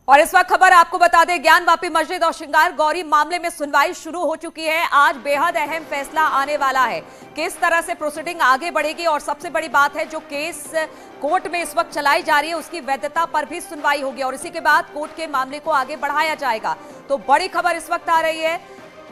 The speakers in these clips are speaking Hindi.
और इस वक्त खबर आपको बता दें, ज्ञानवापी मस्जिद और श्रृंगार गौरी मामले में सुनवाई शुरू हो चुकी है। आज बेहद अहम फैसला आने वाला है, किस तरह से प्रोसीडिंग आगे बढ़ेगी। और सबसे बड़ी बात है, जो केस कोर्ट में इस वक्त चलाई जा रही है उसकी वैधता पर भी सुनवाई होगी और इसी के बाद कोर्ट के मामले को आगे बढ़ाया जाएगा। तो बड़ी खबर इस वक्त आ रही है,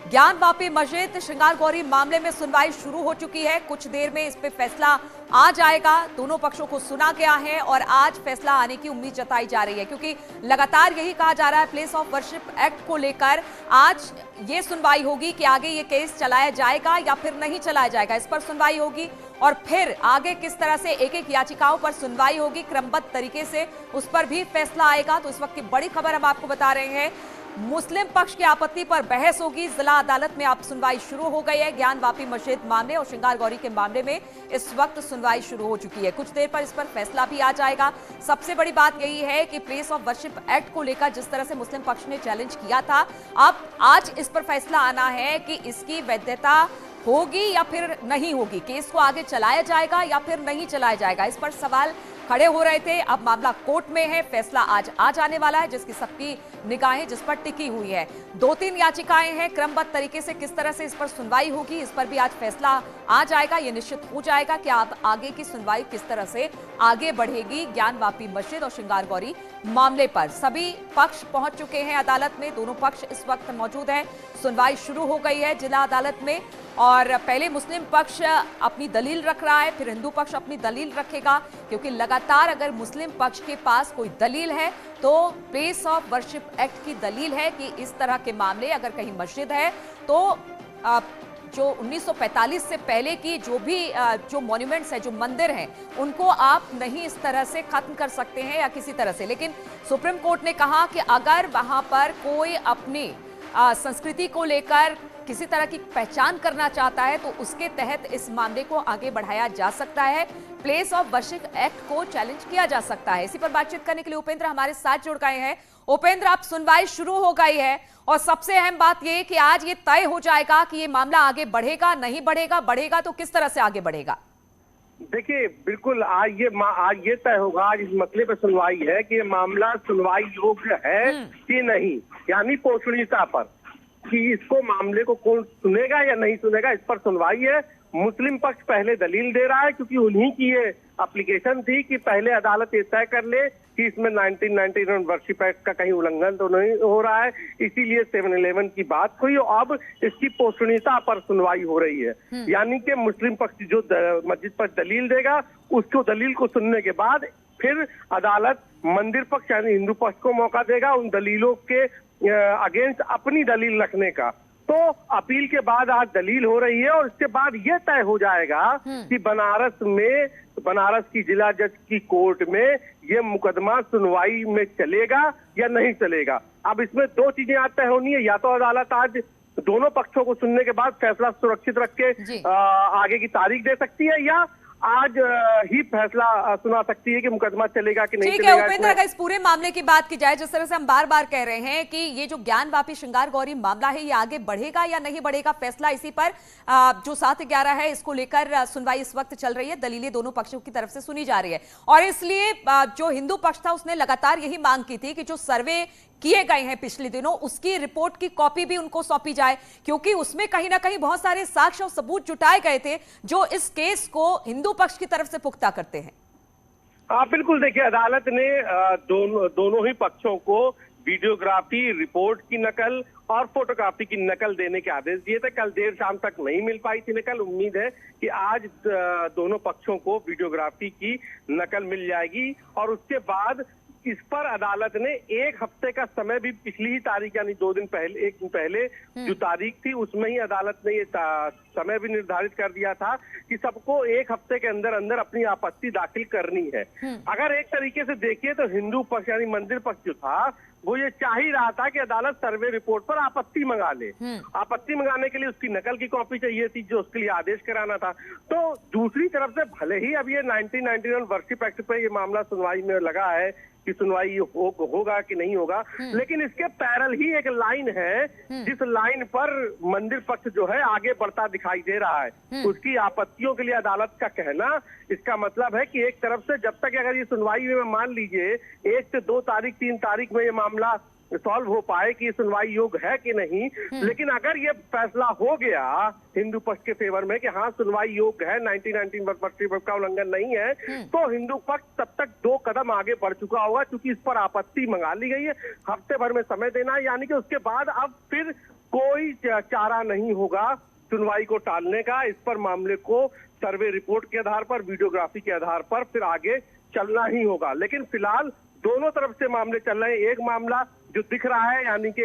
ज्ञानवापी मस्जिद श्रृंगार गौरी मामले में सुनवाई शुरू हो चुकी है। कुछ देर में इस पे फैसला आ जाएगा। दोनों पक्षों को सुना गया है और आज फैसला आने की उम्मीद जताई जा रही है, क्योंकि लगातार यही कहा जा रहा है प्लेस ऑफ वर्शिप एक्ट को लेकर आज ये सुनवाई होगी कि आगे ये केस चलाया जाएगा या फिर नहीं चलाया जाएगा। इस पर सुनवाई होगी और फिर आगे किस तरह से एक एक याचिकाओं पर सुनवाई होगी क्रमबद्ध तरीके से, उस पर भी फैसला आएगा। तो इस वक्त की बड़ी खबर हम आपको बता रहे हैं, मुस्लिम पक्ष की आपत्ति पर बहस होगी। जिला अदालत में अब सुनवाई शुरू हो गई है। ज्ञानवापी मस्जिद मामले और श्रृंगार गौरी के मामले में इस वक्त सुनवाई शुरू हो चुकी है। कुछ देर पर इस पर फैसला भी आ जाएगा। सबसे बड़ी बात यही है कि प्लेस ऑफ वर्शिप एक्ट को लेकर जिस तरह से मुस्लिम पक्ष ने चैलेंज किया था, अब आज इस पर फैसला आना है कि इसकी वैधता होगी या फिर नहीं होगी, केस को आगे चलाया जाएगा या फिर नहीं चलाया जाएगा। इस पर सवाल खड़े हो रहे थे। अब मामला कोर्ट में है, फैसला आज आ जाने वाला है, जिसकी सबकी निगाहें जिस पर टिकी हुई है। 2-3 याचिकाएं हैं, क्रमबद्ध तरीके से किस तरह से इस पर सुनवाई होगी, इस पर भी आज फैसला आ जाएगा। यह निश्चित हो जाएगा कि अब आगे की सुनवाई किस तरह से आगे बढ़ेगी। ज्ञानवापी मस्जिद और श्रृंगार गौरी मामले पर सभी पक्ष पहुंच चुके हैं अदालत में, दोनों पक्ष इस वक्त मौजूद हैं। सुनवाई शुरू हो गई है जिला अदालत में और पहले मुस्लिम पक्ष अपनी दलील रख रहा है, फिर हिंदू पक्ष अपनी दलील रखेगा, क्योंकि लगातार अगर मुस्लिम पक्ष के पास कोई दलील है तो प्लेस ऑफ वर्शिप एक्ट की दलील है कि इस तरह के मामले अगर कहीं मस्जिद है तो जो 1945 से पहले की जो मॉन्यूमेंट्स है, जो मंदिर हैं, उनको आप नहीं इस तरह से खत्म कर सकते हैं या किसी तरह से। लेकिन सुप्रीम कोर्ट ने कहा कि अगर वहां पर कोई अपनी संस्कृति को लेकर किसी तरह की पहचान करना चाहता है तो उसके तहत इस मामले को आगे बढ़ाया जा सकता है, प्लेस ऑफ वर्शिप एक्ट को चैलेंज किया जा सकता है। इसी पर बातचीत करने के लिए उपेंद्र हमारे साथ जुड़ गए हैं। उपेंद्र, अब सुनवाई शुरू हो गई है और सबसे अहम बात यह कि आज ये तय हो जाएगा कि ये मामला आगे बढ़ेगा नहीं बढ़ेगा, बढ़ेगा तो किस तरह से आगे बढ़ेगा। देखिए, बिल्कुल आज ये तय होगा, आज इस मसले पर सुनवाई है कि ये मामला सुनवाई योग्य है कि नहीं, यानी पोषणीयता पर, कि इसको मामले को कौन सुनेगा या नहीं सुनेगा, इस पर सुनवाई है। मुस्लिम पक्ष पहले दलील दे रहा है, क्योंकि उन्हीं की ये एप्लीकेशन थी कि पहले अदालत ये तय कर ले कि इसमें 1991 वर्शिप एक्ट का कहीं उल्लंघन तो नहीं हो रहा है, इसीलिए 711 की बात हुई। अब इसकी पोषणीयता पर सुनवाई हो रही है, यानी कि मुस्लिम पक्ष जो मस्जिद पर दलील देगा, उसको दलील को सुनने के बाद फिर अदालत मंदिर पक्ष यानी हिंदू पक्ष को मौका देगा उन दलीलों के अगेंस्ट अपनी दलील रखने का। तो अपील के बाद आज दलील हो रही है और इसके बाद यह तय हो जाएगा कि बनारस की जिला जज की कोर्ट में यह मुकदमा सुनवाई में चलेगा या नहीं चलेगा। अब इसमें 2 चीजें आज तय होनी है, या तो अदालत आज दोनों पक्षों को सुनने के बाद फैसला सुरक्षित रख के आगे की तारीख दे सकती है, या आज ही फैसला सुना सकती है कि मुकदमा चलेगा कि नहीं चलेगा। ठीक है उपेंद्र, अगर इस पूरे मामले की बात की जाए, जिस तरह से हम बार बार कह रहे हैं कि ये जो ज्ञानवापी श्रृंगार गौरी मामला है, ये आगे बढ़ेगा या नहीं बढ़ेगा, फैसला इसी पर जो 7-11 है इसको लेकर सुनवाई इस वक्त चल रही है। दलीलें दोनों पक्षों की तरफ से सुनी जा रही है और इसलिए जो हिंदू पक्ष था उसने लगातार यही मांग की थी कि जो सर्वे किए गए हैं पिछले दिनों, उसकी रिपोर्ट की कॉपी भी उनको सौंपी जाए, क्योंकि उसमें कहीं ना कहीं बहुत सारे साक्ष्य और सबूत जुटाए गए थे जो इस केस को हिंदू पक्ष की तरफ से पुख्ता करते हैं। हाँ बिल्कुल, देखिए अदालत ने दोनों ही पक्षों को वीडियोग्राफी रिपोर्ट की नकल और फोटोग्राफी की नकल देने के आदेश दिए थे। कल देर शाम तक नहीं मिल पाई थी नकल, उम्मीद है कि आज दोनों पक्षों को वीडियोग्राफी की नकल मिल जाएगी और उसके बाद इस पर अदालत ने 1 हफ्ते का समय भी, पिछली ही तारीख यानी 2 दिन पहले, 1 दिन पहले जो तारीख थी उसमें ही अदालत ने ये समय भी निर्धारित कर दिया था कि सबको 1 हफ्ते के अंदर अंदर अपनी आपत्ति दाखिल करनी है। अगर एक तरीके से देखिए तो हिंदू पक्ष यानी मंदिर पक्ष जो था वो ये चाह ही रहा था कि अदालत सर्वे रिपोर्ट पर आपत्ति मंगा ले। आपत्ति मंगाने के लिए उसकी नकल की कॉपी चाहिए थी जो उसके लिए आदेश कराना था। तो दूसरी तरफ से भले ही अब ये 1991 वर्शिप एक्ट पे ये मामला सुनवाई में लगा है कि सुनवाई होगा कि नहीं होगा, लेकिन इसके पैरेलल ही एक लाइन है जिस लाइन पर मंदिर पक्ष जो है आगे बढ़ता दिखाई दिखाई दे रहा है। उसकी आपत्तियों के लिए अदालत का कहना, इसका मतलब है कि एक तरफ से जब तक अगर ये सुनवाई में मान लीजिए 1 से 2 तारीख 3 तारीख में ये मामला सॉल्व हो पाए कि सुनवाई योग्य है कि नहीं, लेकिन अगर ये फैसला हो गया हिंदू पक्ष के फेवर में कि हाँ सुनवाई योग्य है, 1919 का उल्लंघन नहीं है, तो हिंदू पक्ष तब तक 2 कदम आगे बढ़ चुका होगा, क्योंकि इस पर आपत्ति मंगा ली गई है। हफ्ते भर में समय देना है, यानी कि उसके बाद अब फिर कोई चारा नहीं होगा सुनवाई को टालने का। इस पर मामले को सर्वे रिपोर्ट के आधार पर, वीडियोग्राफी के आधार पर फिर आगे चलना ही होगा। लेकिन फिलहाल दोनों तरफ से मामले चल रहे हैं। एक मामला जो दिख रहा है यानी कि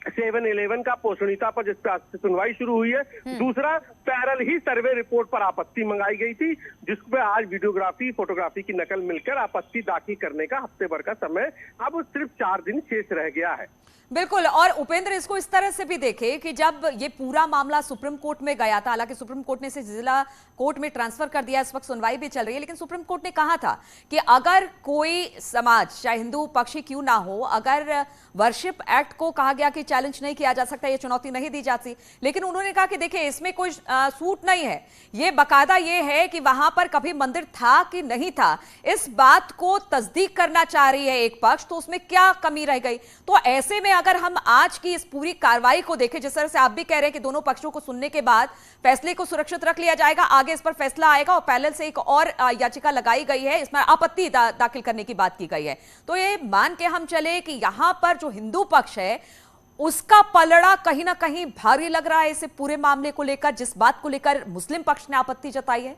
7-11 का पोषणीयता पर, जिस पर आज से सुनवाई शुरू हुई है। दूसरा पैरल ही सर्वे रिपोर्ट पर आपत्ति मंगाई गई थी, जिसमें आज वीडियोग्राफी फोटोग्राफी की नकल मिलकर आपत्ति दाखिल करने का हफ्ते भर का समय अब सिर्फ 4 दिन शेष रह गया है। बिल्कुल। और उपेंद्र, इसको इस तरह से भी देखे कि जब ये पूरा मामला सुप्रीम कोर्ट में गया था, हालांकि सुप्रीम कोर्ट ने इसे जिला कोर्ट में ट्रांसफर कर दिया, इस वक्त सुनवाई भी चल रही है, लेकिन सुप्रीम कोर्ट ने कहा था कि अगर कोई समाज, चाहे हिंदू पक्षी क्यों ना हो, अगर वर्शिप एक्ट को कहा गया कि चैलेंज नहीं किया जा सकता, ये चुनौती नहीं दी जाती, लेकिन उन्होंने कहा कि देखिए इसमें कोई सूट नहीं है, ये बाकायदा ये है कि वहां पर कभी मंदिर था कि नहीं था, इस बात को तस्दीक करना चाह रही है एक पक्ष, तो उसमें क्या कमी रह गई। तो ऐसे में अगर हम आज की इस पूरी कार्रवाई को देखें, जिस तरह से आप भी कह रहे हैं कि दोनों पक्षों को सुनने के बाद फैसले को सुरक्षित रख लिया जाएगा, आगे इस पर फैसला आएगा, और पैनल से एक और याचिका लगाई गई है, इसमें आपत्ति दाखिल करने की बात की गई है, तो ये मान के हम चले कि यहां पर जो हिंदू पक्ष है उसका पलड़ा कहीं ना कहीं भारी लग रहा है इस पूरे मामले को लेकर, जिस बात को लेकर मुस्लिम पक्ष ने आपत्ति जताई है।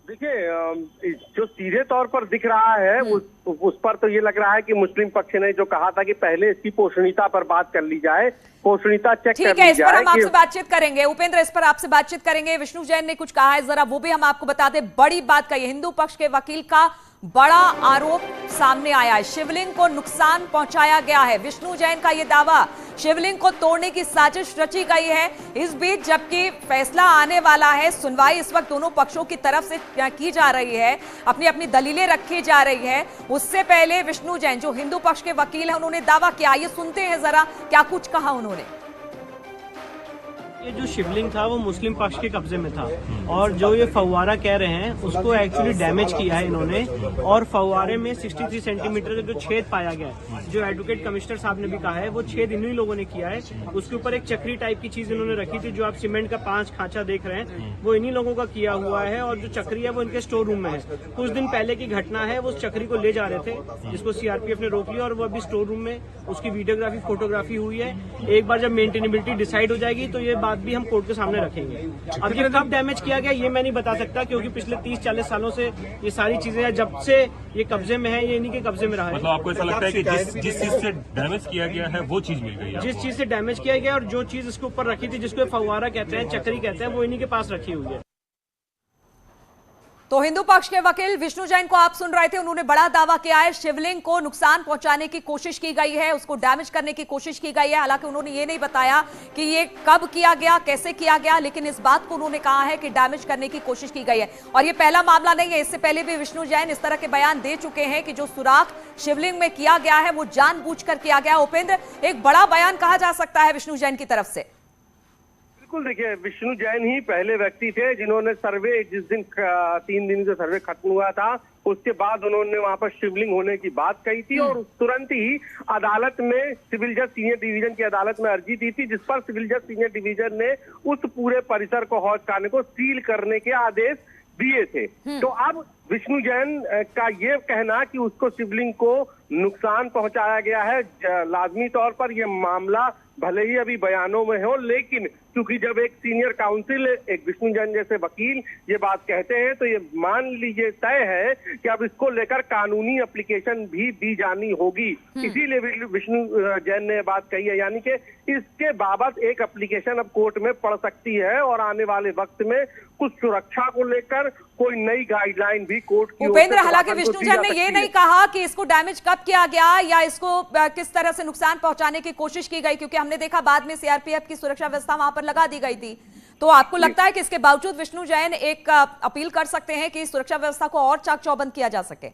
देखिए, जो सीधे तौर पर दिख रहा है उस पर तो ये लग रहा है कि मुस्लिम पक्ष ने जो कहा था कि पहले इसकी पोषणीयता पर बात कर ली जाए, पोषणीयता चेक कर ली जाए। ठीक है, इस पर हम आपसे बातचीत करेंगे। उपेंद्र, इस पर आपसे बातचीत करेंगे। विष्णु जैन ने कुछ कहा है, जरा वो भी हम आपको बता दें। बड़ी बात कही, हिंदू पक्ष के वकील का बड़ा आरोप सामने आया है, शिवलिंग को नुकसान पहुंचाया गया है। विष्णु जैन का यह दावा, शिवलिंग को तोड़ने की साजिश रची गई है। इस बीच जबकि फैसला आने वाला है, सुनवाई इस वक्त दोनों पक्षों की तरफ से की जा रही है, अपनी अपनी दलीलें रखी जा रही है, उससे पहले विष्णु जैन जो हिंदू पक्ष के वकील हैं, उन्होंने दावा किया। ये सुनते हैं जरा क्या कुछ कहा उन्होंने। ये जो शिवलिंग था वो मुस्लिम पक्ष के कब्जे में था, और जो ये फव्वारा कह रहे हैं उसको एक्चुअली डैमेज किया है इन्होंने, और फव्वारे में 63 सेंटीमीटर का जो छेद पाया गया है, जो एडवोकेट कमिश्नर साहब ने भी कहा है, वो छेद इन्हीं लोगों ने किया है। उसके ऊपर एक चक्री टाइप की चीज इन्होंने रखी थी, जो आप सीमेंट का 5 खांचा देख रहे हैं, वो इन्हीं लोगों का किया हुआ है, और जो चक्री है वो इनके स्टोर रूम में है। कुछ दिन पहले की घटना है, वो उस चक्री को ले जा रहे थे, जिसको सीआरपीएफ ने रोक लिया, और वो अभी स्टोर रूम में उसकी वीडियोग्राफी फोटोग्राफी हुई है। एक बार जब मेंटेनेबिलिटी डिसाइड हो जाएगी तो ये बात भी हम कोर्ट के सामने रखेंगे। अब ये कब डैमेज किया गया ये मैं नहीं बता सकता, क्योंकि पिछले 30-40 सालों से ये सारी चीजें जब से ये कब्जे में है, ये इन्हीं के कब्जे में रहा है। मतलब आपको ऐसा लगता है कि जिस चीज से डैमेज किया गया है वो चीज मिल गई है? जिस चीज से डैमेज किया गया और जो चीज इसके ऊपर रखी थी, जिसको फव्वारा कहते हैं, चक्री कहते हैं, वो इन्हीं के पास रखी हुई है। तो हिंदू पक्ष के वकील विष्णु जैन को आप सुन रहे थे, उन्होंने बड़ा दावा किया है, शिवलिंग को नुकसान पहुंचाने की कोशिश की गई है, उसको डैमेज करने की कोशिश की गई है। हालांकि उन्होंने ये नहीं बताया कि ये कब किया गया, कैसे किया गया, लेकिन इस बात को उन्होंने कहा है कि डैमेज करने की कोशिश की गई है। और ये पहला मामला नहीं है, इससे पहले भी विष्णु जैन इस तरह के बयान दे चुके हैं कि जो सुराख शिवलिंग में किया गया है वो जानबूझकर किया गया। उपेंद्र, एक बड़ा बयान कहा जा सकता है विष्णु जैन की तरफ से। बिल्कुल, देखिए विष्णु जैन ही पहले व्यक्ति थे जिन्होंने सर्वे, जिस दिन 3 दिन का सर्वे खत्म हुआ था, उसके बाद उन्होंने वहां पर शिवलिंग होने की बात कही थी, और तुरंत ही अदालत में सिविल जज सीनियर डिवीजन की अदालत में अर्जी दी थी, जिस पर सिविल जज सीनियर डिवीजन ने उस पूरे परिसर को, हौज खाने को सील करने के आदेश दिए थे। तो अब विष्णु जैन का ये कहना कि उसको शिवलिंग को नुकसान पहुंचाया गया है, लाजमी तौर पर यह मामला भले ही अभी बयानों में हो, लेकिन क्योंकि जब एक सीनियर काउंसिल, एक विष्णु जैन जैसे वकील ये बात कहते हैं, तो ये मान लीजिए तय है कि अब इसको लेकर कानूनी एप्लीकेशन भी दी जानी होगी। इसीलिए विष्णु जैन ने बात कही है, यानी कि इसके बाबत एक एप्लीकेशन अब कोर्ट में पड़ सकती है, और आने वाले वक्त में कुछ सुरक्षा को लेकर कोई नई गाइडलाइन भी कोर्ट की। उपेंद्र, हालांकि विष्णु जैन ने ये नहीं कहा कि इसको डैमेज कब किया गया या इसको किस तरह से नुकसान पहुंचाने की कोशिश की गई, क्योंकि हमने देखा बाद में सीआरपीएफ की सुरक्षा व्यवस्था वहां पर लगा दी गई थी। तो आपको लगता है कि इसके बावजूद विष्णु जैन एक अपील कर सकते हैं कि सुरक्षा व्यवस्था को और चाक चौबंद किया जा सके?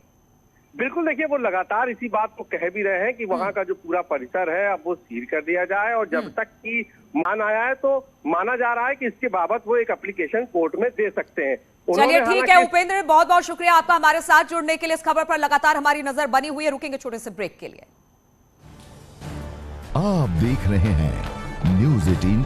बिल्कुल, देखिए वो लगातार इसी बात को कह भी रहे हैं कि वहाँ का जो पूरा परिसर है अब वो सील कर दिया जाए, और जब तक कि मान आया है तो माना जा रहा है कि इसके बाबत वो एक एप्लीकेशन कोर्ट में दे सकते हैं। चलिए ठीक है उपेंद्र, बहुत बहुत शुक्रिया आपका हमारे साथ जुड़ने के लिए। इस खबर पर लगातार हमारी नजर बनी हुई है। रुकेंगे छोटे से ब्रेक के लिए। आप देख रहे हैं News 18